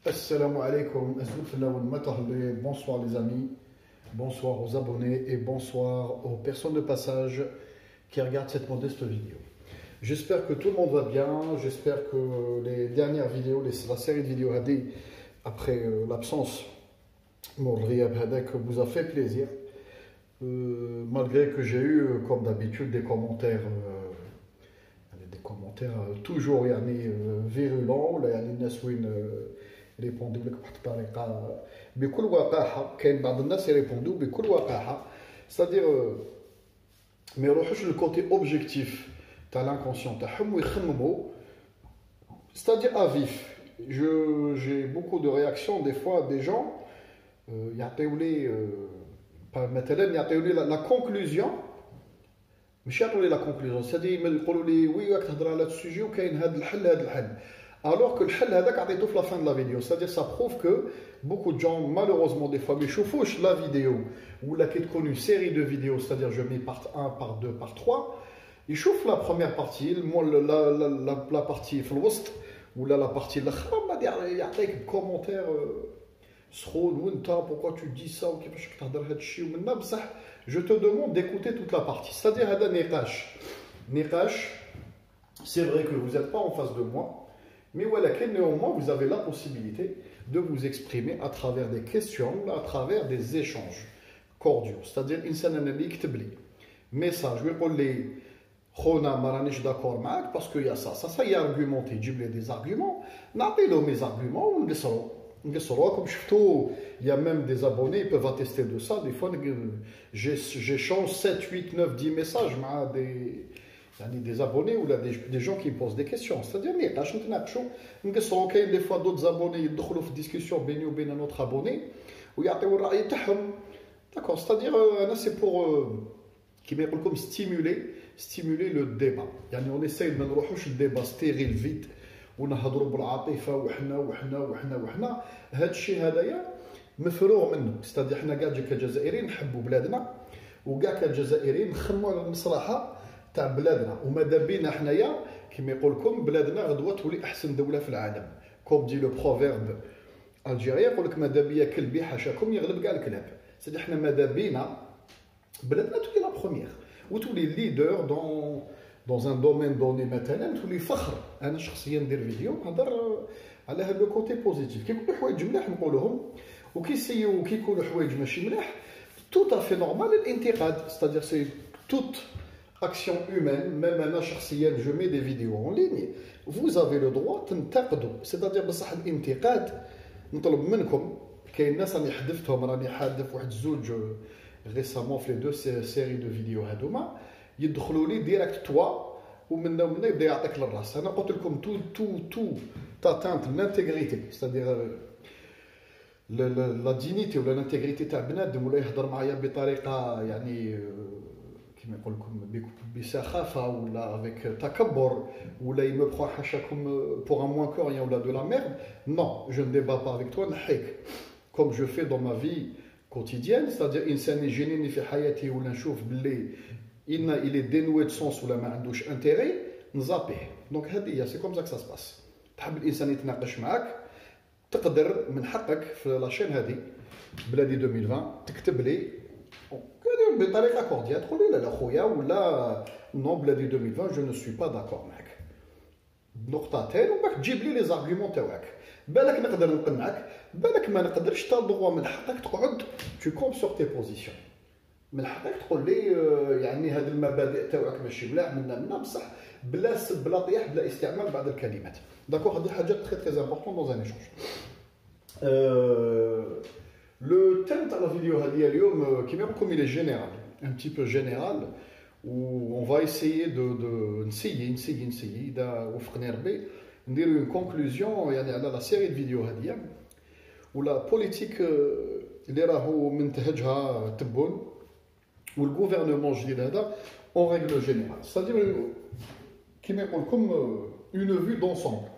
Assalamu alaikum, bonsoir les amis, bonsoir aux abonnés et bonsoir aux personnes de passage qui regardent cette modeste vidéo. J'espère que tout le monde va bien, j'espère que les dernières vidéos, la série de vidéos Hadi, après l'absence, vous a fait plaisir. Malgré que j'ai eu, comme d'habitude, des commentaires toujours virulents, يريبوندو لك بواحد الطريقه بكل وقاحه. كاين بعض الناس يريبوندو بكل وقاحه، ستادير ما يروحوش للكوتي اوبجيكتيف تاع لانكونسيون تاعهم ويخمموا، ستادير افيف. j'ai beaucoup de réactions des fois des gens يعطيو لي مثلا يعطيو لي لا كونكلوزيون، مش يعطيو لي لا كونكلوزيون، ستادير يقولوا لي وي راك تهضر على هذا السوجي وكاين هذا الحل هذا الحل. Alors que le hal hadak عطيتو في la fin de la vidéo, c'est-à-dire ça prouve que beaucoup de gens malheureusement des fois mais يشوفوش la vidéo ou la qui est connue série de vidéos, c'est-à-dire je mets part 1, part 2, part 3, ils chauffent la première partie, la partie في الوسط ولا la partie الاخرى ما يعطيك commentaire سخون وانت pourquoi tu dis ça وكيفاش تهضر هذا الشيء ومنا بصح. Je te demande d'écouter toute la partie, c'est-à-dire هذا نقاش. C'est vrai que vous n'êtes pas en face de moi, mais voilà, néanmoins, vous avez la possibilité de vous exprimer à travers des questions, à travers des échanges cordiaux. C'est-à-dire, message, je vais dire les Khona maranish d'accord avec parce qu'il y a ça, il y a argumenté, j'ai des arguments, n'appelez mes arguments, on les comme je trouve, il y a même des abonnés, ils peuvent attester de ça. Des fois, j'échange 7, 8, 9, 10 messages avec des abonnés ou des gens qui me posent des questions. C'est-à-dire, des fois d'autres abonnés ils entrent en discussion avec un autre abonné ou ils ont un avis. D'accord, c'est-à-dire, c'est pour stimuler le débat. On essaye de ne pas le débat stérile vite. ونهضروا بالعاطفه وحنا هذا الشيء هذايا مفروغ منه. ستادي حنا كاع كجزائريين نحبوا بلادنا وكاع كجزائريين نخموا على المصلحه تاع بلادنا وماذا بينا حنايا كما يقول لكم بلادنا غدوه تولي احسن دوله في العالم. كوم دي لو بروفيرب الجيريا يقول لك ماذا بيا كلبي حاشاكم يغلب كاع الكلاب. سيدي حنا ماذا بينا بلادنا تولي لا بروميير وتولي ليدر dans un domaine donné مثلا تولي فخر. انا شخصيا ندير فيديو نهضر على هذا لو كوتي بوزيتيف. كيكونوا حوايج ملاح نقولهم وكيسيو كيكونوا حوايج ماشي ملاح tout à fait normal الانتقاد. c'est-à-dire c'est toute action humaine. Même انا شخصيا je mets des vidéos en ligne, vous avez le droit تنتقدوا. c'est-à-dire بصح الانتقاد نطلب منكم. كاين ناس راني حذفتهم، راني حادف واحد الزوج récemment في لي دو séries de vidéos هذوما يدخلوا لي ديريكت توا ومن ومن يبدا يعطيك للراس. انا قلت لكم تو تاتانت لانتيغريتي، ستادير لا دينيتي ولا لانتيغريتي تاع بنادم ولا يهضر معايا بطريقه يعني كيما يقول لكم بسخافه ولا افيك تكبر ولا يمو بخوا حاشاكم بور ان موان كو ريان ولا دو لا ميرد. نو جو ne débat pas avec toi نحيك comme je fais dans ma vie quotidienne. c'est-à-dire انسان يجيني في حياتي ولا نشوف باللي il est dénoué de sens ولا ما عندوش intérêt نزابيه. دونك هذه هي سي كوم سا سا سباس. تحب الانسان يتناقش معاك تقدر من حقك في لاشين هذه بلادي 2020 تكتب لي بطريقه كورديال تقول لي لا خويا ولا نو بلادي 2020 جو نو سوي با داكور معاك بنقطتين وباك تجيب لي لي زارغيومون تاعك. بالك نقدر نقنعك، بالك ما نقدرش. تا دغوا من حقك تقعد تو كوم سور تي بوزيسيون. من حقك تقول لي يعني هذه المبادئ تاعك ماشي ملاح منا بصح بلا سب بلا طيح بلا استعمال بعض الكلمات. داكوغ هذه حاجه تري تري امبورطون دون ان ايشونج. لو تيم تاع لا فيديو هذه اليوم كيما نقولكم il est général, un petit peu général, où on va essayer de نسيي اذا وفقني ربي نديرو une conclusion يعني على لا سيري فيديو هذه ولا بوليتيك اللي راهو منتهجها تبون والغوفرنمون الجديد هذا اون ريغل جينيرال. c'est-à-dire كيما يقول لكم اون فيو دونسومبل.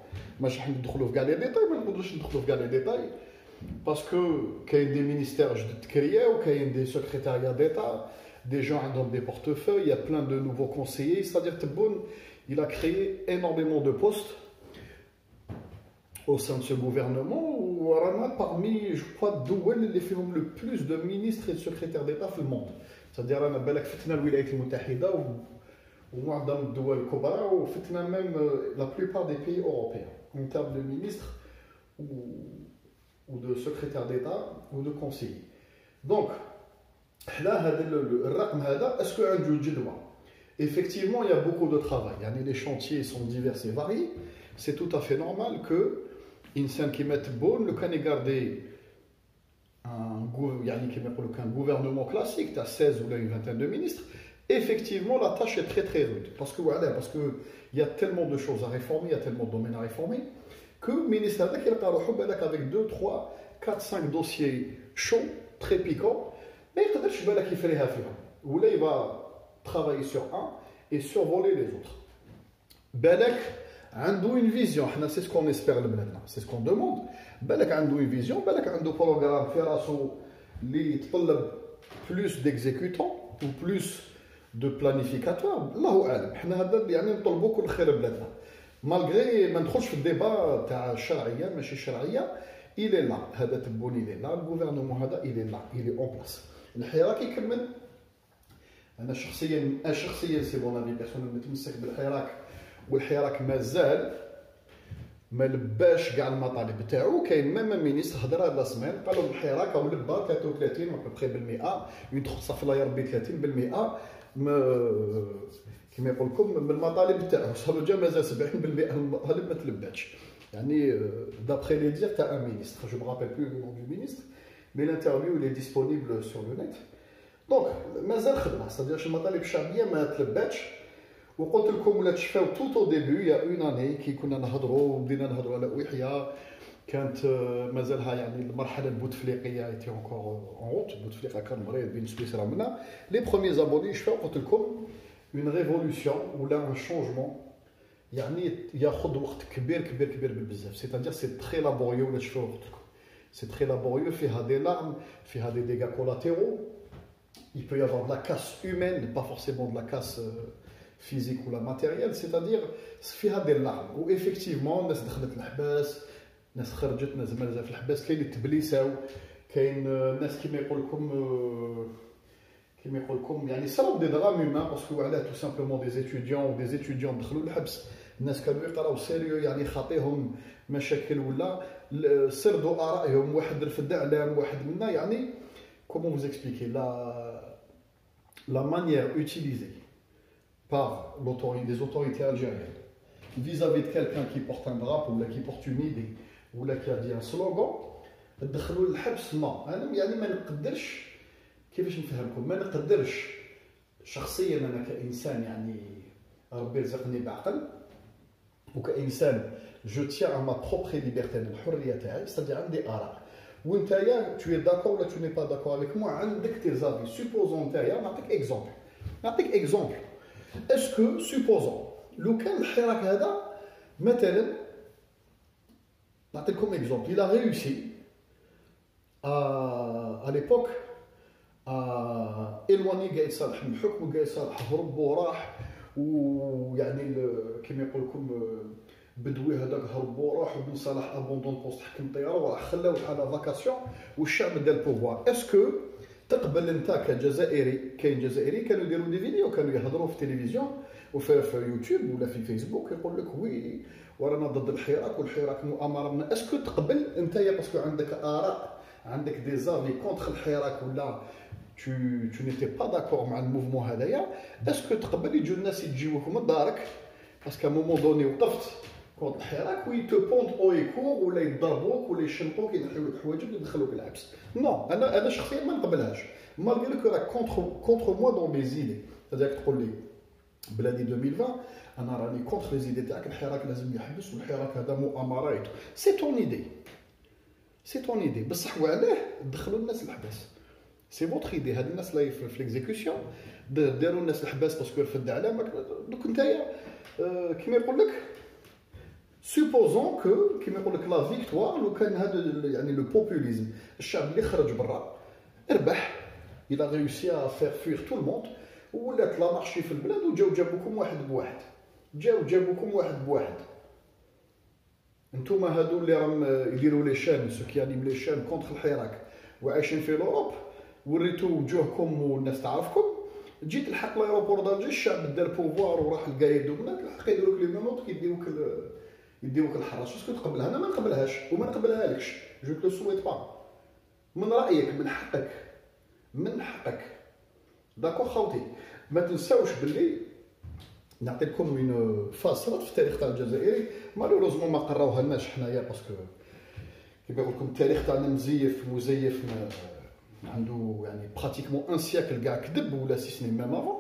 ماشي حندخلوا في كاع لي ديتاي، ما نقدروش ندخلوا في كاع لي ديتاي باسكو كاين دي مينيستير جدد كرياو، كاين دي سكرتاريا ديتا، des gens عندهم des portefeuilles, il y a plein de nouveaux conseillers. c'est-à-dire Tebboune il a créé énormément de postes au sein de ce gouvernement où ورانا parmi je crois الدول اللي فيهم le plus de ministres et de secrétaires d'État في الموند. c'est-à-dire انا بالك فتنا الولايات المتحده ومعظم الدول الكبرى وفتنا même la plupart des pays européens en termes de ministres ou de secrétaires d'État ou de conseillers. donc حنا هذا الرقم هذا اسكو عنده جدوى. Effectivement, il y a beaucoup de travail. Les chantiers sont divers et variés. C'est tout à fait normal que insan qui mette bon le can garder un gouvernement classique, tu as 16 ou une vingtaine de ministres. Effectivement, la tâche est très très rude. Parce que il y a tellement de choses à réformer, il y a tellement de domaines à réformer, que le ministre avec 2, 3, 4, 5 dossiers chauds, très piquants, mais il va travailler sur un et survoler les autres. Balak a une vision, c'est ce qu'on espère le maintenant, c'est ce qu'on demande. Balak a une vision, Balak a un programme qui demande plus d'exécutants ou plus de planificateurs. Allahu a'lam. حنا هذا يعني نطلبوا كل خير بلادنا. Malgré ما ندخلش في الديبا تاع الشرعيه ماشي الشرعيه، il est là. هذا تبوني il est là. Le gouvernement هذا il est là, il est en place. الحراك يكمل. انا شخصيا سي بون افي بيرسونيل متمسك بالحراك، والحراك مازال ما لباش كاع المطالب تاعو. كاين ميم مينيستر هضر هاد لا سمين قال لهم الحراك او لبا 33 ابري بالمئه، صافي يا ربي 30% كما يقول لكم من المطالب تاعو. صافي جا مازال 70% المطالب ما تلباتش. d'après les dires تاع un ministre, je me rappelle plus le nom du ministre, mais l'interview il est disponible sur le net. دونك مازال خدمه، c'est-à-dire المطالب الشعبيه ما تلباتش. وقلت لكم ولا تشفاو توت او ديبي يا اون اني كي كنا نهضروا وبدينا نهضروا على وحيه كانت مازالها المرحله البوتفليقيه ايتي اونكور اون روت. بوتفليقه كان مريض بين سويسرا منا لي بروميي زابوني شفاو. قلت لكم اون ريفولوسيون ولا ان شونجمون ياخذ وقت كبير بزاف. c'est-à-dire c'est très laborieux ولا تشفاو. قلت لكم c'est très laborieux، فيها دي larmes، فيها des dégâts collatéraux. Il peut y avoir de la casse humaine, pas forcément de la casse physique ou la matérielle, c'est-à-dire فيها des larmes. où effectivement الناس دخلت الحباس، ناس خرجت، ناس مازال في الحباس، كاين اللي تبليساو، كاين ناس كيما يقول لكم صراو دي درام هيومان باسكو علاه تو سامبلومون دي étudiants دخلوا الحبس. الناس كانوا يقراو سيريو خاطيهم مشاكل ولا سردوا ارائهم، واحد رفد اعلام، واحد منا comment vous expliquer la manière utilisée par les autorités algériennes vis-à-vis de quelqu'un qui porte un drapeau ou qui porte une idée ou qui a dit un slogan دخلوا للحبس. انا ما نقدرش كيفاش نفهمكم، ما نقدرش شخصيا انا كانسان ربي رزقني بعقل وكانسان جو تيان ا ما بروبر ليبرتي الحريه تاعي، c'est-à-dire عندي اراء وانتايا tu es d'accord ولا tu n'es pas d'accord avec moi، عندك tes avis. supposons انتايا نعطيك اكزومبل. اسكو supposons لو كان الحراك هذا مثلا، نعطيكم اكزومبل، il a réussi à l'époque à éloigner قايد صالح من الحكم، وقايد صالح هرب وراح، كما يقول لكم بدوي هذاك هرب وراح، وبن صالح ابوندون بوست حكم الطياره وراح خلاو على فاكاسيون والشعب دا البوفوار. اسكو تقبل انت كجزائري؟ كاين جزائري كانوا يديروا دي فيديو، كانوا يهضروا في التلفزيون وفي يوتيوب ولا في فيسبوك يقول لك وي ورانا ضد الحراك والحراك مؤامره منا. اسكو تقبل انت باسكو عندك اراء، عندك دي زافي كونتر الحراك ولا tu n'étais pas d'accord مع الموفمون هذايا، اسكو تقبل يجوا الناس يجيوك من دارك باسكو ا مومون دوني وقفت كونت الحراك وي تو بوند او يكور ولا يضربوك ولا يشنقوك يدخلوا لك حوايجك ويدخلوك الحبس؟ نو، انا شخصيا ما نقبلهاش. مالغري كو راك كونتر موا دون مي زيدي، هذاك تقول لي بلادي 2020 انا راني كونتر لي زيدي تاعك، الحراك لازم يحبس والحراك هذا مؤامره. سي تون ايدي بصح وعلاه دخلوا الناس الحبس؟ سي فوتر ايدي. هاد الناس اللي في ليكزيكسيون داروا الناس الحباس باسكو رفد علامك. دوك نتايا كيما يقول لك supposons que كيما يقول لك لا فيكتوار، لو كان هذا لو بوبوليزم، الشعب اللي خرج برا ربح، il a réussi à faire fuir tout le monde، ولات لا مارشي في البلاد وجاو جابوكم واحد بواحد، جابوكم واحد بواحد. انتوما هادو اللي راهم يديروا لي شان سو كي انيم لي شان كونتر الحراك وعايشين في لوروب، وريتو وجوهكم والناس تعرفكم، تجي تلحق لايروبور دالجي الشعب دار بوفوار وراح القايد وهناك الحق يديروك لي مينوط يديوك الحراش. اسكو تقبلها؟ انا ما نقبلهاش وما نقبلهالكش، جو كو سويت با. من رايك، من حقك، من حقك. داكو خوتي، ما تنساوش باللي نعطي لكم وين فاصله في التاريخ تاع الجزائري مالوروزمون ما قراوها لناش حنايا، باسكو كيما يقول لكم التاريخ تاعنا مزيف عنده يعني براتيكمون ان سياكل كاع كذب ولا 6 سنين ميم افون.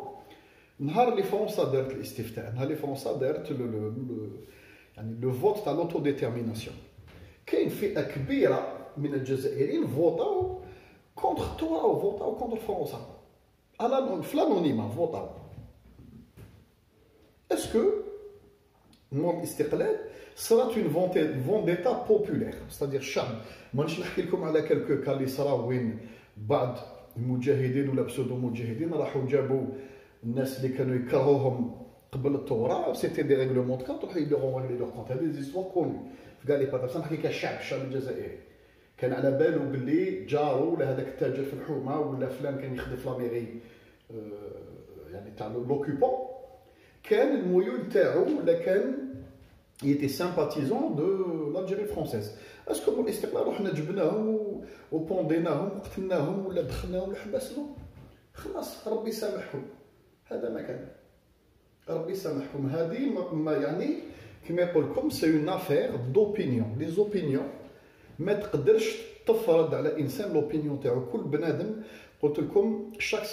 نهار اللي فرنسا دارت الاستفتاء، نهار اللي فرنسا دارت يعني لو فوت تاع لوتو ديتيرميناسيون، كاين فئه كبيره من الجزائريين فوتاو كونتر الثوره وفوتاو كونتر فرنسا على في الانونيما فوتاو. اسكو مور الاستقلال صرات اون فونديتا بوبولير، ستادير الشعب. مانيش نحكي لكم على كالكو كان اللي صراو وين بعض المجاهدين ولا بسودو مجاهدين راحوا جابوا الناس اللي كانوا يكرهوهم قبل الثوره، سيتي دي ريغلومون كونت، راحوا يديروا لي لور كونت. هذه زيستوار كوني في كاع لي باتاس. نحكي كالشعب الجزائري كان على بالو باللي جارو ولا هذاك التاجر في الحومه ولا فلان كان يخدم في لاميري يعني تاع لوكوبون، كان الميول تاعو ولا كان يتي سامباتيزون دو لالجيري فرونسيز. اسكو من الاستقلال رحنا جبناهم وبونديناهم وقتلناهم ولا دخلناهم للحباس؟ نو، خلاص ربي يسامحهم، هذا ما كان، ربي يسامحهم. هذه ما يعني كما يقول لكم سي اون افير دوبينيون. لي زوبينيون ما تقدرش تفرض على انسان لوبينيون تاعو. كل بنادم قلت لكم شاك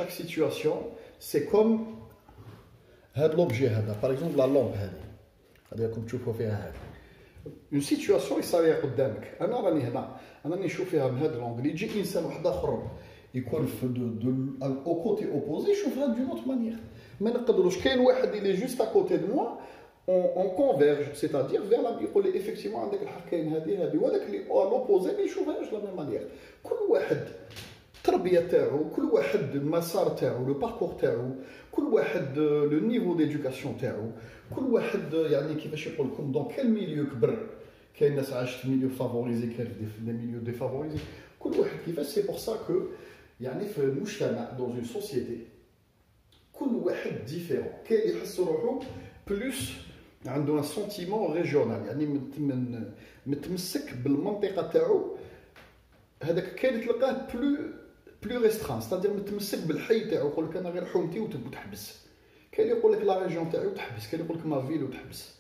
سيتوياسيون سي كوم هاد لوبجي هذا باغ اكزومبل لا لومب هذه راكم تشوفوا فيها هذه اون سيتوياسيون يصاري قدامك. انا راني هنا، انا راني نشوف فيها من هذا لونغل، يجي انسان واحد اخر يكون في او كوتي اوبوزي يشوفها دون اوت مانيير. ما نقدروش. كاين واحد اللي جوست ا كوتي دو موا اون كونفيرج سيتادير فيغ لا، يقول لي افيكتيفمون عندك الحق، كاين هذه وهذاك اللي او لوبوزي ما يشوفهاش لا ميم مانيير. كل واحد التربيه تاعو، كل واحد المسار تاعو، لو باركور تاعو، كل واحد لو نيفو ديدوكاسيون تاعو، كل واحد يعني كيفاش يقول لكم دون كال ميليو كبر. كاين ناس عاشت في ميليو فافوريزي، كاين في دي ميليو ديفافوريزي، كل واحد كيفاش. سي بور سا كو يعني في المجتمع دون اون سوسيتي كل واحد ديفيرون. كاين يحس روحو بلوس عنده ان سونتيمون ريجيونال، يعني متمسك بالمنطقه تاعو. هذاك كاين تلقاه بلو ريستران، ستادير متمسك بالحي تاعو. يقول لك انا غير حومتي وتحبس. كاين اللي يقول لك لا ريجيون تاعي وتحبس، كاين اللي يقول لك ما فيل وتحبس،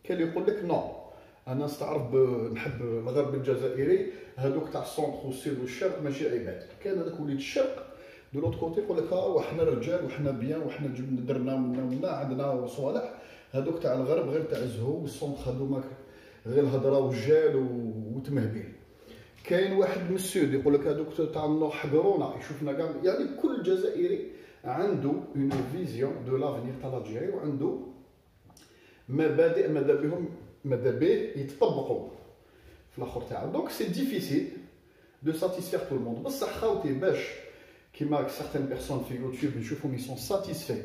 كاين اللي يقول لك نو انا نستعرف نحب الغرب الجزائري، هذوك تاع السونتر والسود والشرق ماشي عباد. كاين هذاك وليد الشرق دو لوت كوتي يقول لك وحنا رجال وحنا بيان وحنا درنا ونا عندنا صوالح. هذوك تاع الغرب غير تاع الزهو والسونتر هذوما غير الهضره والجال وتمهبيل. كاين واحد من السود يقول لك هذوك تاع النور حقرونا يشوفنا كاع. يعني كل جزائري عنده اون فيزيون دو لافنير تاع الجزائر وعنده مبادئ ماذا به يتطبقوا في الاخر تاعو. دونك سي ديفيسيل دو ساتيسفير تو الموند. بصح خاوتي باش كيما سيغتان بيرسون في يوتيوب نشوفهم يسون ساتيسفي،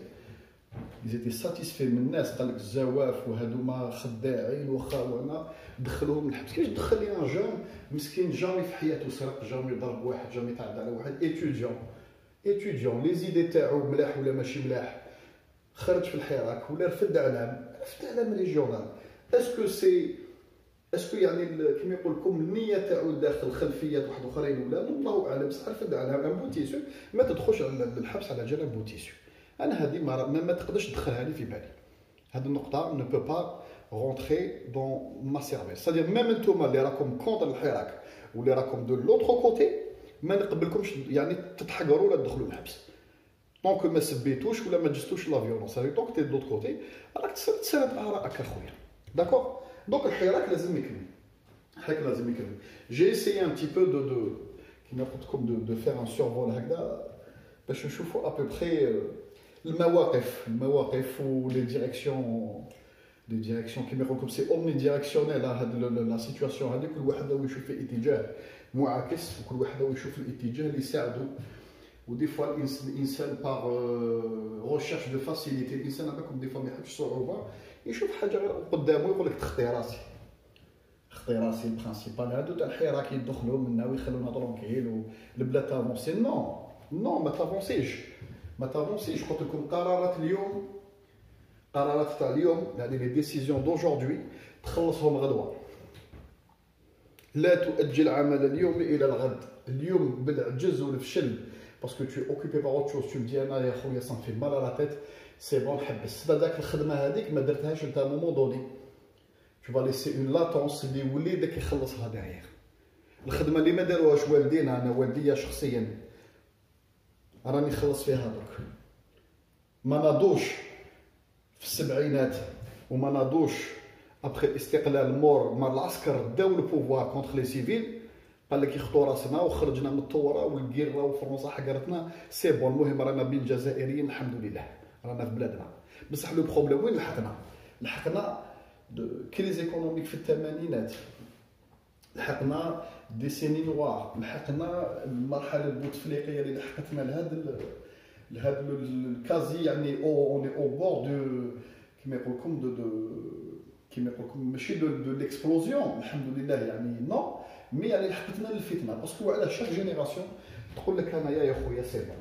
يزيتي ساتيسفي من الناس. قال لك الزواف وهذوما خداعين واخا وانا دخلوهم الحبس. كيفاش تدخل لي ان جون مسكين جامي في حياته سرق، جامي ضرب واحد، جامي تعدى على واحد، ايتوديون لي زيدي تاعو ملاح ولا ماشي ملاح، خرج في الحراك ولا رفد علام ريجيونال. اسكو يعني كيما يقول لكم النيه تاعو داخل خلفيات واحد اخرين ولا الله اعلم. بصح رفد علام بوتيسيو ما تدخلش للحبس على جال بوتيسيو. انا هذه ما تقدرش تدخلها لي في بالي. هذه النقطه نو بو با رونتري دون ما سيرفيس. سادير ميم نتوما اللي راكم كونتر الحراك واللي راكم دو لوتر كوتي ما نقبلكمش يعني تتحقروا ولا تدخلوا الحبس. دونك ما سبيتوش ولا ما جستوش لا فيولونس. هذه دونك تي دوت كوتي راك تساند ارائك اخويا. داكور. دونك الحراك لازم يكمل. جي اسيي ان تي بو دو كيما قلت لكم دو فير ان سورفول هكذا باش نشوفوا ابوبخي المواقف ولي ديريكسيون كيما يقول لكم سي اومني ديريكسيونيل. هاد لا سيتوياسيون هذه كل واحد يشوف في اتجاه معاكس وكل واحد يشوف الاتجاه اللي يساعدو. ودي فوا الانسان باغ ريشيرش دو فاسيليتي، الانسان هذاكم دي فوا ما يحبش صعوبه يشوف حاجه غير قدامه يقول لك تخطي راسي، خطي راسي. البرانسيبال هادو تاع الحراك يدخلوا منا ويخلونا ترونكيل والبلاد تافونسي. نو نو، ما تافونسيش، ما تافونسيش. قلت لكم قرارات اليوم، قرارات تاع اليوم، يعني لي ديسيزيون دوجوردي تخلصهم غدوه. لا تؤجل عمل اليوم الى الغد. اليوم بالعجز والفشل باسكو تو اوكوبي بار اوت شوز، تو دي انا يا خويا صافي في مال لا تيت سي بون نحبس. هذاك الخدمه هذيك ما درتهاش انت مومون دوني، tu vas laisser une latence اللي وليدك يخلصها داير. الخدمه اللي ما داروهاش والدينا، انا والديا شخصيا راني نخلص فيها درك. ما ناضوش في السبعينات وما ناضوش ابخي الاستقلال مور العسكر داو البوفوار كونتر لي سيفيل، قال لك يخطو راسنا وخرجنا من الثوره والكيره وفرنسا حقرتنا سي بون. المهم رانا بين جزائريين الحمد لله، رانا في بلادنا. بصح لو بروبليم وين لحقنا؟ لحقنا كريز ايكونوميك في الثمانينات، لحقنا ديسيني نوار، لحقنا المرحله البوتفليقيه اللي لحقتنا لهذا الكازي، يعني اوني او بور دو كيما يقول لكم كيما يقول لكم ماشي دو ليكسبلوزيون الحمد لله، يعني نو مي يعني لحقتنا للفتنه. باسكو على شاك جينيراسيون تقول لك انايا يا خويا سي بون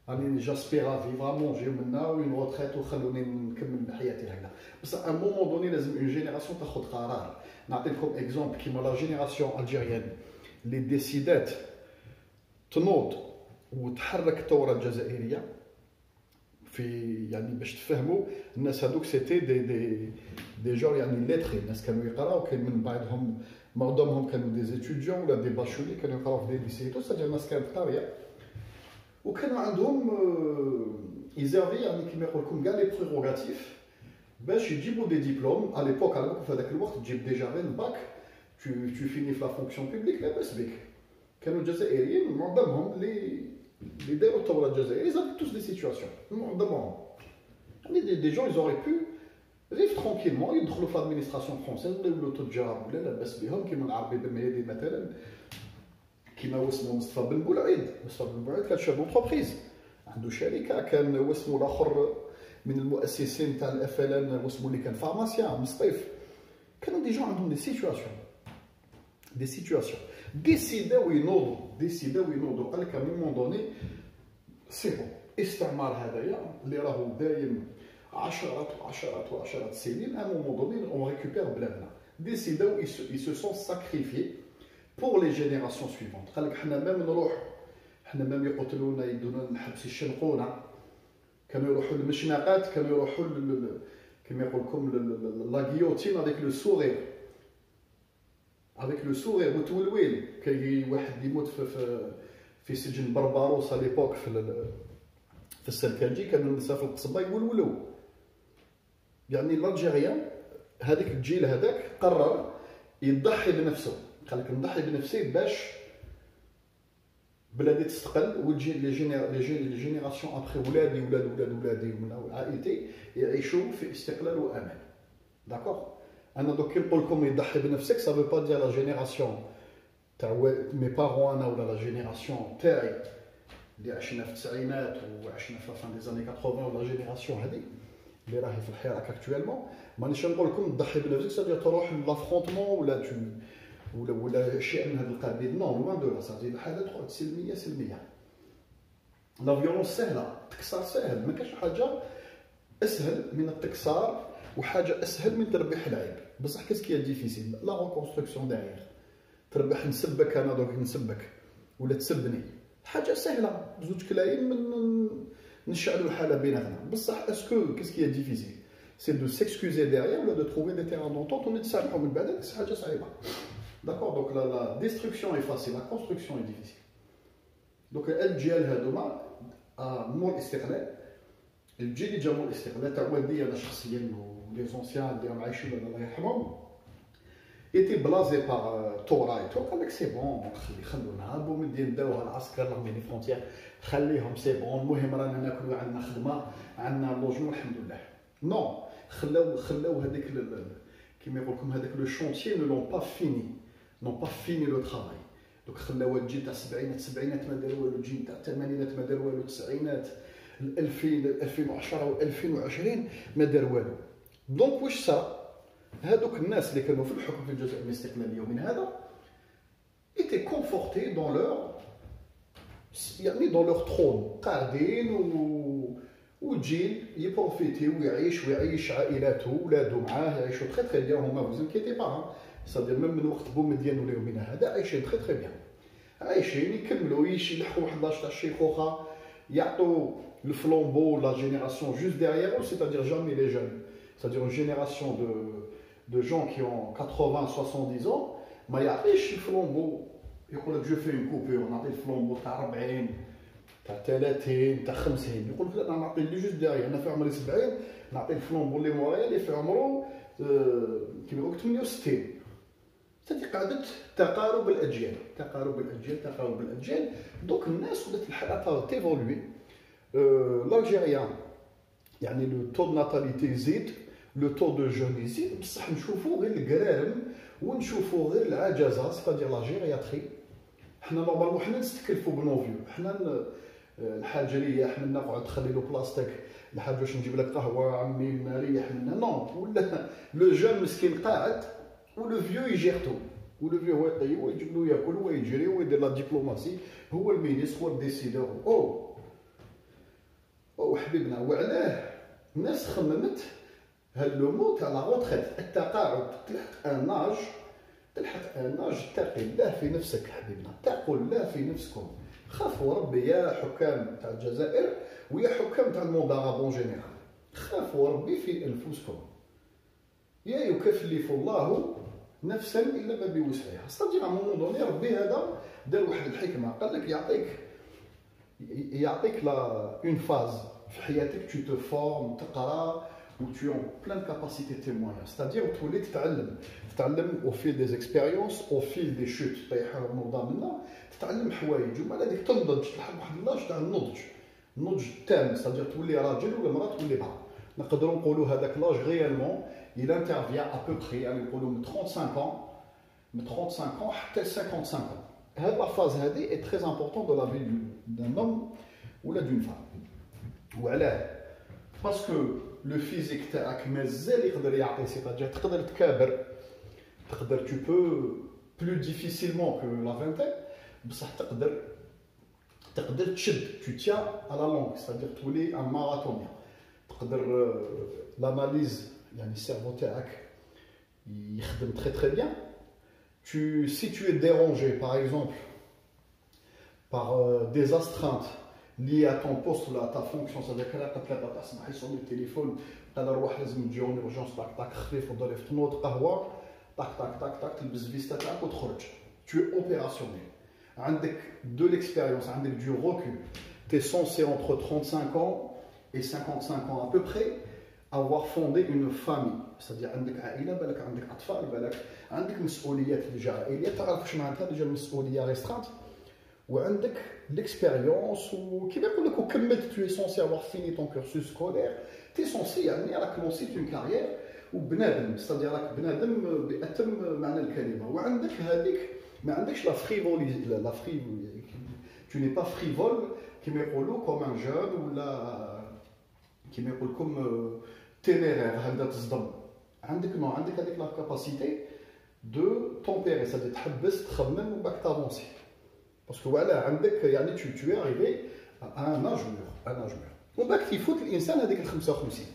راني جاسبيغا في فرامون نجيو منا وين روتريت وخلوني نكمل حياتي هكذا. بس ان مومون دوني لازم اون جينيراسيون تاخذ قرار. نعطي لكم اكزومبل كيما لا جينيراسيون الجيريان اللي ديسيدات تنوض وتحرك الثوره الجزائريه في، يعني باش تفهموا الناس هذوك سيتي دي جور يعني ليتري، الناس كانوا يقراو، كاين من بعضهم معظمهم كانوا دي زيتوديون ولا دي باشولي كانوا يقراو في دي ليسيتو، سادير الناس كانت قاريه وكانوا عندهم ايزافي، يعني كيما يقول لكم كاع لي بريغاتيف باش يجيبوا دي ديبلوم. على ليبوك على في هذاك الوقت تجيب ديجا غير الباك تو فيني في لا فونكسيون بوبليك لاباس بك. كانوا جزائريين معظمهم اللي داروا الثوره الجزائريه زادوا توس دي سيتواسيون معظمهم، يعني دي جون يزوري بو فيف ترونكيلمون يدخلوا في لادمينستراسيون فرونسيز ولا يولوا تجار ولا لاباس بهم، كيما العربي بن مهدي مثلا، كيما واسمو مصطفى بن بولعيد. مصطفى بن بولعيد كان شاف اونتربريز عنده شركه، كان واسمو الاخر من المؤسسين تاع الاف ال ان واسمو اللي كان فارماسيان مصطيف. كانوا دي جون عندهم دي سيتواسيون ديسيداو ينوضوا قال لك ا مومون دوني سي بون استعمار هذايا اللي راهو دايم عشرات وعشرات وعشرات السنين، ا مومون دوني اون ريكوبير بلادنا. ديسيداو يسو سون ساكريفي بور لي جينيراسيون سويفونت. قال لك حنا ميم نروح، حنا ميم يقتلونا يدونا الحبس يشنقونا، كانوا يروحوا للمشنقات، كانوا يروحوا كيما يقول لكم لا غيوتين افيك لو سورير، افيك لو سورير وتولويل. كاين واحد يموت في سجن برباروس على ليبوك في السلكاجي، كانوا النساء في القصبه يولولوا. يعني الالجيريان هذاك الجيل هذاك قرر يضحي بنفسه، قال لك نضحي بنفسي باش بلادي تستقل وتجي لي جينيراسيون ابخي ولادي ولادي ومن عائلتي يعيشوا في استقلال وامان. داكوغ. انا دوك نقول لكم يضحي بنفسك سا فو با دير لا جينيراسيون تاع مي بارون انا ولا لا جينيراسيون تاعي اللي عشنا في التسعينات وعشنا في فان دي زاني 80 ولا جينيراسيون هذه اللي راهي في الحراك اكطويلمون. مانيش نقول لكم تضحي بنفسك سا تروح لافرونتمون ولا شيء من هذا القبيل. نو لوان دو لا، صافي الحاله تقعد سلميه. لا فيولونس سهله، التكسار سهل، ما كاش حاجه اسهل من التكسار وحاجه اسهل من تربيح العيب. بصح كاسكي ديفيسيل لا ريكونستركسيون داير، تربح نسبك انا دوك نسبك ولا تسبني، حاجه سهله بزوج كلايم من نشعلوا الحاله بيناتنا. بصح اسكو كاسكي ديفيسيل سي دو سيكسكوزي ديريير ولا دو تروفي دي تيران دونتونت ونتسامحوا من بعد، هذيك حاجه صعيبه. D'accord, donc la destruction est facile, la construction est difficile. Donc الجيل هذوما مول الاستقلال، الجيل اللي جا مول الاستقلال تاع والدي انا شخصيا ولي زونسيان اللي راهم عايشين الله يرحمهم ايتي بلازي باغ تورايتو. قال لك سي بون خلونا هربوا من دين داوها العسكر رغم لي فرونتيير، خليهم سي بون، المهم رانا ناكلوا عندنا خدمه عندنا لوجمون الحمد لله. نو خلاو هذيك كيما يقول لكم هذاك لو شونتيي نو لون با فيني، نون با فيني لو ترافاي. دوك خلاو الجيل تاع السبعينات ما دار والو، الجيل تاع الثمانينات ما دار والو، التسعينات 2000 2010 و 2020 ما دار والو. دونك واش صرا هذوك الناس اللي كانوا في الحكم في الجزائر الاستقلاليه ومن هذا étaient confortés dans leur يعني dans leur trône قاعدين وجيل يبروفيتي ويعيش عائلاته ولاده معاه يعيشوا تري تري بيان هما vous inquiétez pas c'est-à-dire même من وقت بومدين ولا يومنا هذا عايشين تري تري بيان عايشين يكملوا يلحقوا واحد لاج تاع الشيخوخه يعطوا الفلامبو لا génération juste derrière eux c'est-à-dire jamais les jeunes c'est-à-dire une génération de gens qui ont 80 70 ans ما يعطيش الفلامبو يقول لك جو في اون كوبور نعطي الفلامبو تاع 40 تاع 30 تاع 50 يقول لك لا انا نعطي اللي جوست داير انا في عمري 70 نعطي الفلامبو اللي مورايا اللي في عمره كيما يقول 68 هذه قاعده تقارب الاجيال دونك الناس بدات الحياه تيفولوي l'Algérien يعني لو تو دو ناتاليتي يزيد لو تو دو جون يزيد بصح نشوفوا غير الكرارم ونشوفوا غير العجزه سيتادير لا جيرياتري حنا نورمالمون حنا نستكلفوا بنو فيو حنا الحاجه ليا حنا نقعد نخلي له بلاستيك الحاجه واش نجيب لك قهوه عمي مريح منا نو ولا لو جون مسكين قاعد ولو فيو يجيرتو ولو فيو هو يطيب ويجيب له ياكل ويجري ويدير لا ديبلوماسي هو المينيس هو الديسيدور او حبيبنا وعلاه الناس خممت هاد لو مو تاع لا روتريت التقاعد تلحق ان اج تقي الله في نفسك حبيبنا تقوا الله في نفسكم خافوا ربي يا حكام تاع الجزائر ويا حكام تاع الموند عربون جينيرال خافوا ربي في انفسكم يا يكلف الله نفسا الا ما بوسعها استاذ عمو دوني ربي هذا دار واحد الحكمه قال لك يعطيك لا اون فاز في حياتك tu te formes تقرا où tu es en pleine capacité témoignage c'est-à-dire تولي تتعلم au fil des expériences au fil des chutes طيح ونوضه منا تتعلم حوايج ومن هذيك تنضج تلحق واحد اللاج تاع النضج التام c'est-à-dire تولي راجل ولا مراه تولي بعض نقدروا نقولوا هذاك لاج réellement il intervient à peu près يعني نقولوا من 35 ans حتى 55 ans هذه لا فاز هذه est très important dans la vie d'un homme ولا d'une femme وعلاه باسكو لو فيزيك تاعك مازال يقدر يعطي سيتاجير تقدر تكابر تقدر tu peux plus difficilement que la vingtaine بصح تقدر تشد tu tiens à la longue c'est-à-dire تولي ان ماراثونيا تقدر l'analyse يعني السيرفو تاعك يخدم très très bien si tu es dérangé par exemple par des astreintes liées à ton poste ou à ta fonction c'est-à-dire que là tu تسمح sur le téléphone قال روح لازم تجي اون اورجونس طاك خفيف وضرب في تنوض قهوه طاك تلبس فيستا تاعك وتخرج tu es opérationnel عندك de l'expérience عندك du recul tu es censé entre 35 ans et 55 ans à peu près avoir fondé une famille c'est-à-dire عندك عائله بالك عندك اطفال بالك عندك مسؤوليات ديجا عائليه تعرف واش معناتها ديجا المسؤوليه ريسترانت وعندك l'expérience وكيما يقول لك وكملت tu es censé avoir fini ton cursus scolaire tu es censé يعني راك لونسيت une carrière وبنادم c'est-à-dire راك بنادم بأتم معنى الكلمه وعندك هذيك ما عندكش لا tu n'es pas frivole كيما يقولوا comme un jeune ولا كيما يقول لكم téméraire هكذا تصدم عندك نو عندك هذيك لا كاباسيتي دو تومبيري c'est-à-dire تحبس تخمم وباك تافونسي باسكو ولا عندك يعني tu es arrivé à un âge mûr ومن بعد كيفوت الانسان هذيك ال 55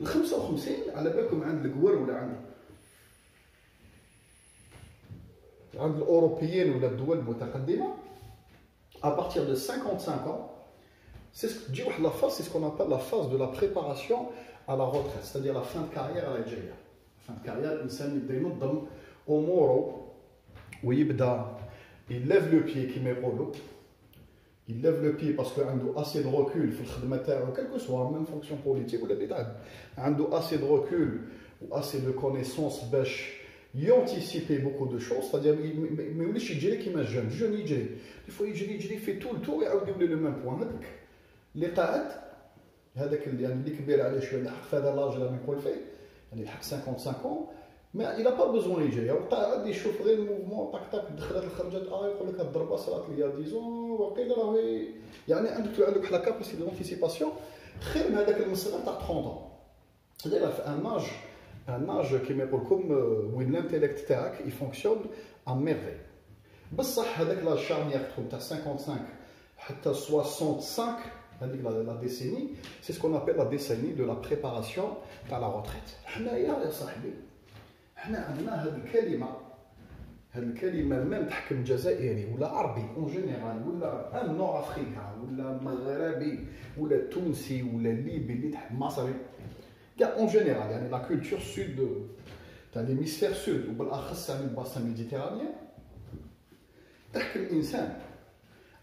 ال 55 على بالكم عند الكوار ولا عند الاوروبيين ولا الدول المتقدمه à partir de 55 ans c'est ce تجي واحد لا phase c'est ce qu'on appelle la phase de la préparation à la retraite c'est-à-dire la fin de carrière à الجايه fin de carrière الانسان يبدا ينظم اموره ويبدا il lève le pied كيما يقولوا il lève le pied parce que عنده assez de recul في الخدمه تاعو quel que soit même fonction politique ولا اللي تعب عنده assez de recul و assez de connaissances باش يانتيسيبي beaucoup de choses c'est-à-dire ما يوليش يجري كيما الجون يجري il faut يجري في tout le tour ويعاود يولي لو ميم بوان هذاك اللي قاعد هذاك اللي يعني اللي كبير عليه شويه اللي حق في هذا لاج اللي نقول فيه يعني الحق 55 ما الى با بوزون يجري وقاعد يشوف غير الموفمون طاك دخلت الخرجات يقول لك هاد الضربه صرات ليا ديزون وقيل راهي يعني عندك بحال هكا باسكو دونتيسيباسيون خير من هذاك المصغر تاع 30 داير في ان اج un âge كيما يقول لكم وين l'intellect تاعك il fonctionne à merveille. بصح هذاك لا شارنيير تكون تاع 55 حتى 65 هذيك لا ديسيني سي سكون ابل لا ديسيني دو لا بريباراسيون تاع لا روتريت. حنايا يا صاحبي حنا عندنا هذه الكلمه ميم تحكم جزائري ولا عربي اون جينيرال ولا ان نور افريكان ولا مغربي ولا تونسي ولا ليبي اللي تحب مصري كاع اون جينيرال يعني لا كولتور سود تاع ليميسفير سود وبالاخص يعني الباسا ميديتيرانيان تحكم الانسان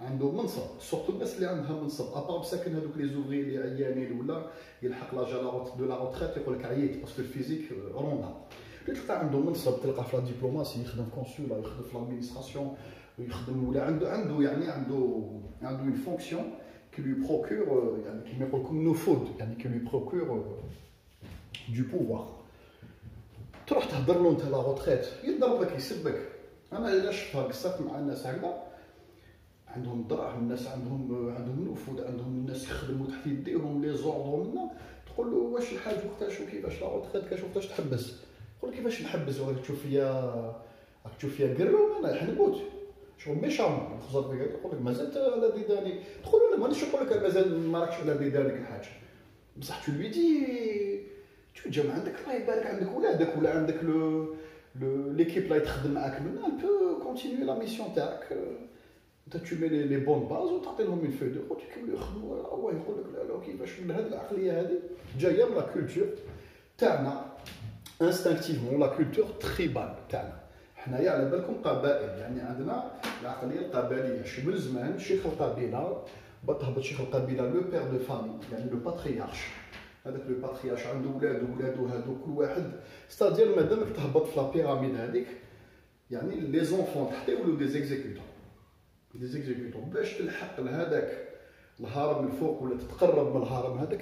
عنده منصب سورتو الناس اللي عندها منصب ابار ساكن هذوك لي زوفري اللي عيانين ولا يلحق لاجا دو لا روتريت يقول لك عييت باسكو الفيزيك روندا اللي تلقى عنده منصب تلقى في لا دبلوماسي يخدم في كونسولا يخدم في لادمينستراسيون يخدم ولا عنده يعني عنده اون فونكسيون كي لو بروكور يعني كيما يقول لكم نفوذ يعني كي لو بروكور دو بوفوار تروح تهضر له انت لا روتريت يضربك يسبك. انا علاش شفتها قصات مع الناس هكذا عندهم دراهم الناس عندهم نفوذ عندهم الناس يخدموا تحت يديهم لي زوردو منا تقول له واش الحاج وقتاش وكيفاش لا روتريت كاش وقتاش تحبس يقول لك كيفاش نحبس وراك تشوف فيا قرو انا راح نموت شغل ميشام خزر بك يقول لك مازال على ديداني تقول له لا مانيش نقول لك مازال ما راكش على ديدانك الحاج بصح تو لوي دي تجمع عندك الله يبارك عندك ولادك ولا عندك ليكيب اللي تخدم معاك منا بو كونتينيي لا ميسيون تاعك انت تشوف لي بون باز وتعطي لهم الفو دو روت يكملوا يخدموا هو يقول لك لا لا كيفاش من هذه العقليه هذه جايه من لا كولتور تاعنا انستانكتيفمون لا كولتور تريبال تاعنا حنايا على بالكم قبائل يعني عندنا العقليه القبليه من زمان شيخ القبيله بتهبط شيخ القبيله لو بير دو فامي يعني لو باتريارش هذاك لو باتريارش عنده ولادو هادو كل واحد ستادير مادامك تهبط في لا بيراميد هذيك يعني لي زونفون تحت يولوا دي زيكزيكوتون باش تلحق لهذاك الهرم الفوق ولا تتقرب من الهرم هذاك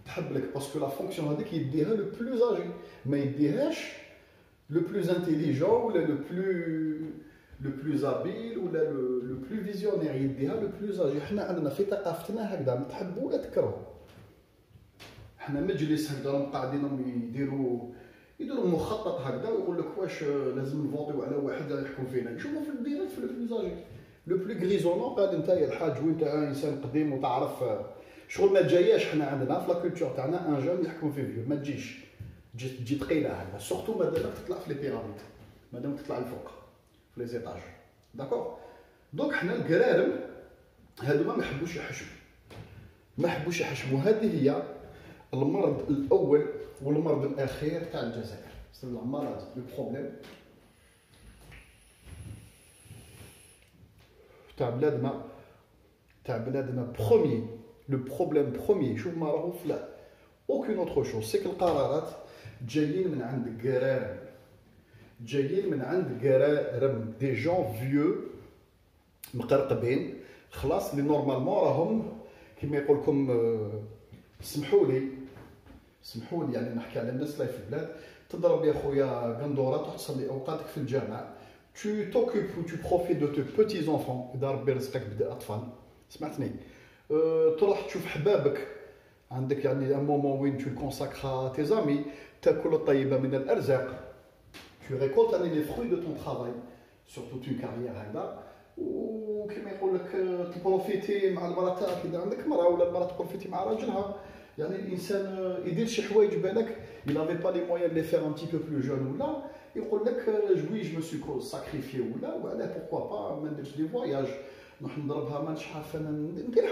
تحب لك باسكو لا فونكسيون هذيك يديها لو بلوز اجي ما يديهاش لو بلوز انتيليجون ولا لو بلوز ابيل ولا لو بلو فيزيونير يديها لو بلوز اجي. حنا عندنا في ثقافتنا هكذا تحبوا ولا تكرهوا حنا مجلس هكذا قاعدين يديروا مخطط هكذا ويقول لك واش لازم نفوطيو على واحد يحكم فينا نشوفوا في الديريكت في البلوزاجي لو بلو غريزونون قال انت يا الحاج وانت انسان قديم وتعرف شغل ما جاياش. حنا عندنا في لا كولتور تاعنا ان جون يحكم في فيو ما تجيش تجي ثقيله هكذا سورتو مادامك تطلع في لي بيراميد مادامك تطلع الفوق في لي زيتاج داكور. دونك حنا الكرارم هادو ما يحبوش يحشموا هذه هي المرض الاول والمرض الاخير تاع الجزائر سي لا مرض لو بروبليم تاع بلادنا بروميي لو بروبليم بروميي شوف ما راهو فلا اوكين اوتر شوز سيك القرارات جايين من عند قرارم دي جون فيو مقرقبين خلاص اللي نورمالمون راهم كيما يقول لكم سمحوا لي يعني نحكي على الناس اللي في البلاد تضرب يا خويا قندوره تروح تصلي اوقاتك في الجامع tu t'occupes ou tu profites de tes petits enfants اذا ربي رزقك باطفال سمعتني تروح تشوف حبابك عندك يعني ان مومون وين tu consacres tes amis تاكل الطيبه من الارزاق tu récoltes يعني les fruits de ton travail sur toute une carrière هكذا وكما يقول لك تبروفيتي مع المراه تاعك اذا عندك مراه ولا المراه تبروفيتي مع راجلها يعني الانسان يدير شي حوايج بالك il n'avait pas les moyens de les faire un petit peu plus jeune ولا يقول لك جوي جو مسو ساكريفي ولا pourquoi pas ما نديرش دي فواياج نروح نضربها مانيش عارف انا ندير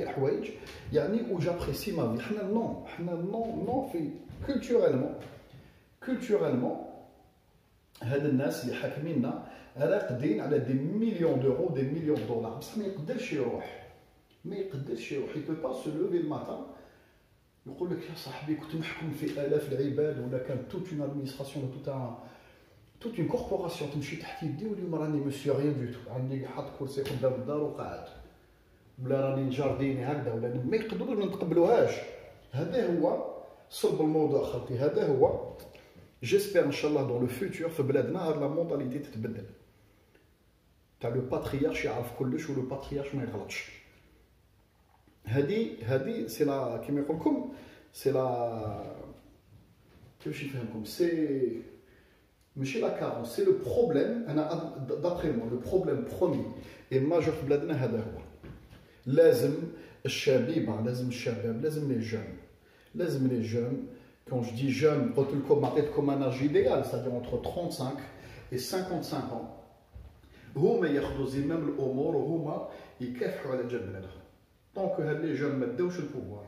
حوايج يعني و جابريسي ما في. حنا نو في كولتورالمون هاد الناس اللي حاكميننا راقدين على دي مليون دورو دي مليون دولار بصح ما يقدرش يروح يبو با سو لوفي الماتان يقول لك يا صاحبي كنت محكوم في الاف العباد ولا كان توت اون ادمينستراسيون توت اون كوربوراسيون تمشي تحت يدي واليوم راني مسيو ريان دو تو عندي حاط كرسي قدام الدار وقاعد ولا راني نجارديني هكذا ولا ما يقدروش ما نتقبلوهاش. هذا هو صلب الموضوع خالتي هذا هو جيسبر ان شاء الله دون لو فيوتور في بلادنا هاد لا مونطاليتي تتبدل تاع لو باتريارش يعرف كلش ولو باتريارش ما يغلطش. هذه سي لا كيما يقول لكم سي لا كيفاش نفهمكم سي ماشي لا كارون سي لو بروبليم انا دابخي مو لو بروبليم برومي اي ماجور في بلادنا هذا هو لازم الشبيبه لازم الشباب لازم لي جون لازم لي جون كون جو دي جون قلت لكم عطيتكم ان اج ايديال سادير انتر 35 et 55 ans هما ياخذوا زمام الامور وهما يكافحوا على جال بلادهم دونك هاد لي جون ما داوش البوفوار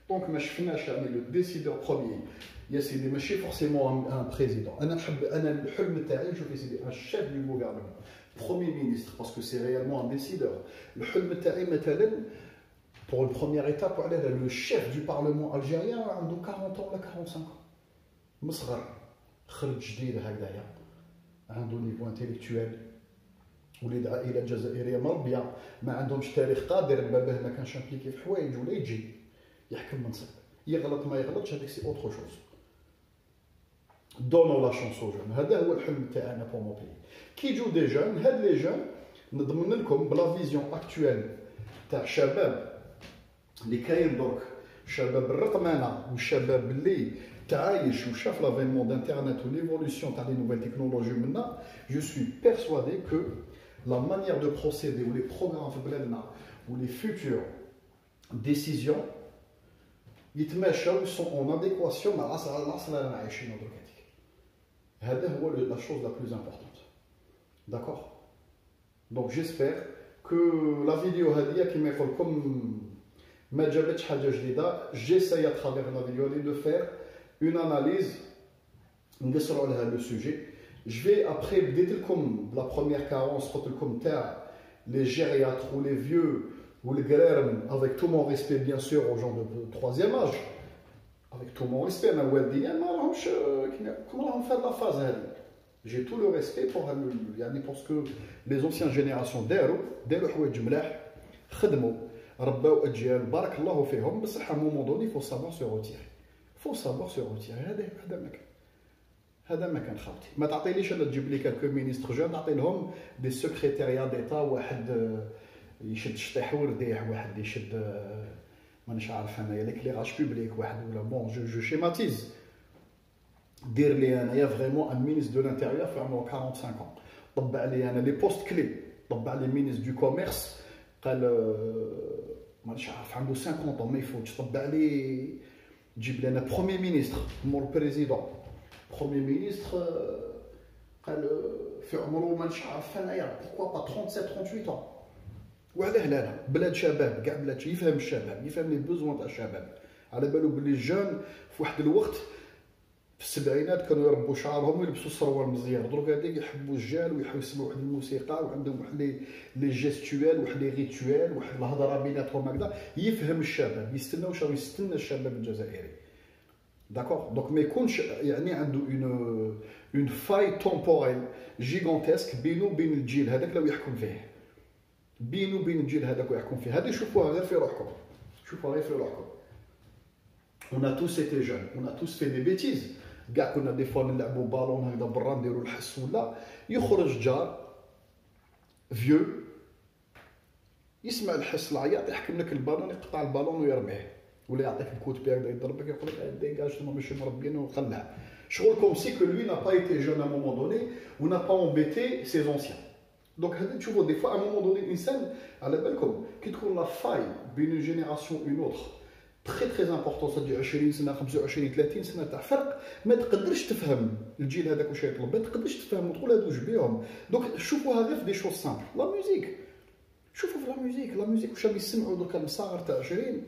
دونك ما شفناش يعني لو ديسيدور بروميير يا سيدي ماشي فورسيمون ان بريزيدون انا نحب انا الحلم تاعي نشوف يا سيدي ان شيف دو غوفرنمون بروميير مينيستر باسكو سي ريالمون ان ديسيدور الحلم تاعي مثلا pour une première étape على le chef du parlement algérien عنده 40 ans ولا 45 ans مصغر خرج جديد هكذايا عنده نيفو انتيليكتويل وليد عائله جزائريه مربيه ما عندهمش تاريخ قادر باباه ما كانش امبليكي في حوايج ولا يجي يحكم منصب يغلط ما يغلطش هذيك سي اوتر شوز دونو لا شونس او جون هذا هو الحلم تاعنا بور مون بي كي يجوا دي جون هاد لي جون نضمن لكم بلا فيزيون اكطويل تاع الشباب اللي كاين درك الشباب الرقمنه والشباب اللي تعايش وشاف لافينمون d'internet ou l'évolution تاع لي نوفيل تكنولوجي منا je suis persuadé que la manière de procéder ou les programmes في بلادنا ou les futures décisions يتماشاو sont en adéquation مع العصر اللي عايشينه درك هذا هو la chose la plus importante d'accord donc j'espère que la vidéo هذه كيما يقول لكم ما جابتش حاجه جديده j'essaie à travers la vidéo de faire une analyse نقصروا على هذا le sujet je vais après بديت لكم la première carence قلت لكم تاع les gériatres ou les vieux ou les grerm avec tout mon respect bien sûr aux gens de troisième âge avec tout mon respect انا والديا ما راهمش كيما راهم في هذه la phase هذه j'ai tout le respect pour يعني parce que les anciennes générations داروا حوايج ملاح خدموا رباو اجيال بارك الله فيهم بصح ا مومون دوني فو سافوار سو روتير فو سافوار سو روتير هذا ما كان خاوتي ما تعطيليش انا تجيب لي كالكو مينيستر جون تعطي لهم دي سكرتيريا ديتا واحد يشد شطيح ورديح واحد يشد مانيش عارف انايا ليكليراج بوبليك واحد ولا بون جو شيماتيز دير لي انايا فريمون ان مينيستر دو لانتيريور في عمره 45 ans طبع لي انا لي بوست كلي طبع لي مينيستر دو كوميرس قال مانيش عارف عنده 50 ans ما يفوتش طبع لي جيب لنا بروميير مينيستر مور بريزيدون بروميير مينيستر قال في عمره مانيش عارف انايا بوركوا با 37 38 ans وعلاه لا بلاد شباب كاع بلاد يفهم الشباب يفهم لي بوزوان تاع الشباب على بالو بلي الجون في واحد الوقت في السبعينات كانوا يربوا شعرهم ويلبسوا السروال مزيان دروك هذيك يحبوا الجال ويحبوا يسمعوا واحد الموسيقى وعندهم واحد لي جيستوال واحد لي ريتوال واحد الهضره بيناتهم هكذا يفهم الشباب يستنى واش يستنى الشباب الجزائري داكور دونك ما يكونش يعني عنده اون فاي تومبوريل جيغونتيسك بينه وبين الجيل هذاك لو يحكم فيه بينه وبين الجيل هذاك ويحكم فيه هذه شوفوها غير في روحكم شوفوها غير في روحكم on a tous été jeunes on a tous fait des bêtises كاع كنا دي فوا نلعبوا بالون هكذا برا نديروا الحس ولا يخرج جار فيو يسمع الحس العياط يحكم لك البالون يقطع البالون ويرميه ولا يعطيك الكوت بير يضربك يقول لك ديجاج ما ماشي مربيين وخلع شغل كوم سي كو لوي n'a pas été jeune à un moment donné ou n'a pas embêté ses anciens دونك هذا تشوفوا دي فوا à un moment donné الانسان على بالكم كي تكون لا فاي بين اون جينيراسيون اون اوتر تري تري امبورطون صدي 20 سنه 25 30 سنه تاع فرق ما تقدرش تفهم الجيل هذاك واش يطلب ما تقدرش تفهم وتقول هادو واش بيهم دونك شوفوها غير في دي شوز سامبل لا ميوزيك شوفوا في لا ميوزيك واش راهم يسمعوا دوكا المصاغر تاع 20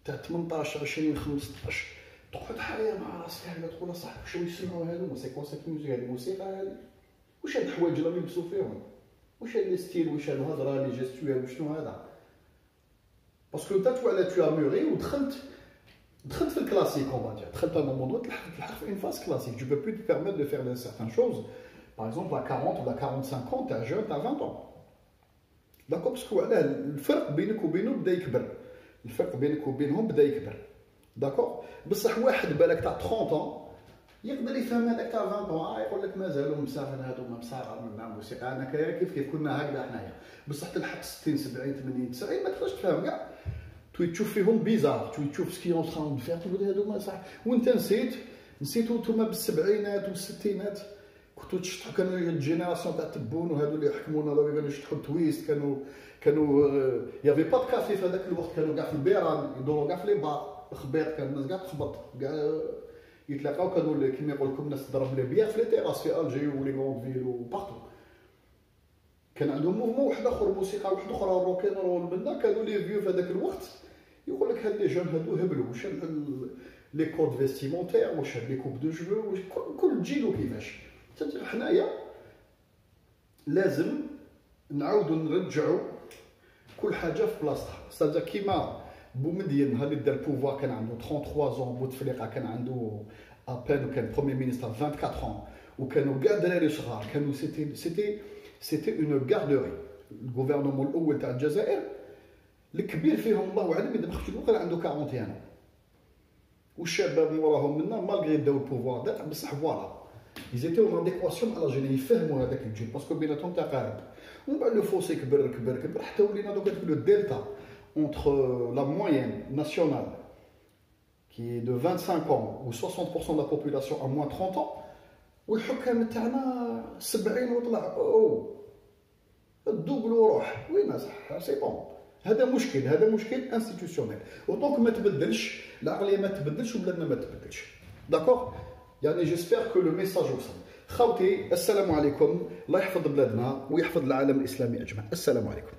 تاع 18 20 15 تقعد حاير مع راسك هكذا تقول صح واش يسمعوا هادو سي كون سيت ميوزيك هذه موسيقى هذه واش هاد الحوايج راهم يلبسوا فيهم واش هاد لي ستيل واش هاد الهضره لي جيستوال وشنو هذا باسكو انت تو اموري ودخلت في الكلاسيك اون فادير دخلت à un moment donné تلحق في une phase classique tu peux plus te permettre de faire certaines choses par exemple à 40 ou à 45 ans t'as jeune t'as 20 ans d'accord باسكو علاه الفرق بينك وبينه بدا يكبر الفرق بينك وبينهم بدا يكبر داكور بصح واحد بالك تاع 30 ans يقدر يفهم هذاك تاع 20 ans يقول لك مازالوا مسافر هذوما مسافر مع الموسيقى انا كيف كنا هكذا حنايا بصح تلحق 60 70 80 90 ما تقدرش تفهم كاع تشوف فيهم بيزار تشوف سكي اون تران دو فير تقول هذوما صح وانت نسيت نسيتو نتوما بالسبعينات والستينات كنتو تشطحوا، كانوا الجينيراسيون تاع تبون وهادو اللي يحكمونا دابا كانوا يشطحوا تويست، كانوا يافي با كافي في هذاك الوقت، كانوا كاع في البيران يدوروا كاع في لي بار، الخبيط كان الناس كاع تخبط كاع يتلاقاو، كانوا كيما يقول لكم الناس تضرب لي بيار في لي تيراس في الجي ولي غروند فيل وبارتو. كان عندهم موفمون واحد اخر، موسيقى واحده اخرى، روكين رول منا. كانوا لي فيو في هذاك الوقت يقول لك هاد لي جون هادو هبلوا، واش لي كود فيستيمونتير، واش هاد لي كوب دو جو، واش كل جيل وكيفاش. حنايا لازم نعاودو نرجعو كل حاجه في بلاصتها. سادة كيما بومدين نهار اللي دا البوفوار كان عنده 33 زون، بوتفليقه كان عنده ابان وكان بروميير مينيستر 24 ans، وكانوا كاع دراري صغار، كانوا سيتي اون غاردوري. الغوفرنمون الاول تاع الجزائر الكبير فيهم الله اعلم اذا ما خفتش كان عنده 41 ans، والشباب موراهم منا مالغري داو البوفوار داك، بصح فوالا يزيتو اون اديكواسيون على جيني، يفهموا هذاك الجيل باسكو بيناتهم تقارب. ومن بعد لو فوسي كبر حتى ولينا دوكا لو دلتا entre la moyenne nationale qui est de 25 ans ou 60% de la population à moins 30 ans والحكام تاعنا 70 وطلع الدوبل وروح وين صح. سي بون، هذا مشكل انستيتيوسيونيل. ودونك ما تبدلش العقليه، ما تبدلش وبلادنا ما تبدلش. داكور، يعني جيسبر كو لو ميساج وصل. خوتي السلام عليكم، الله يحفظ بلادنا ويحفظ العالم الاسلامي اجمع. السلام عليكم.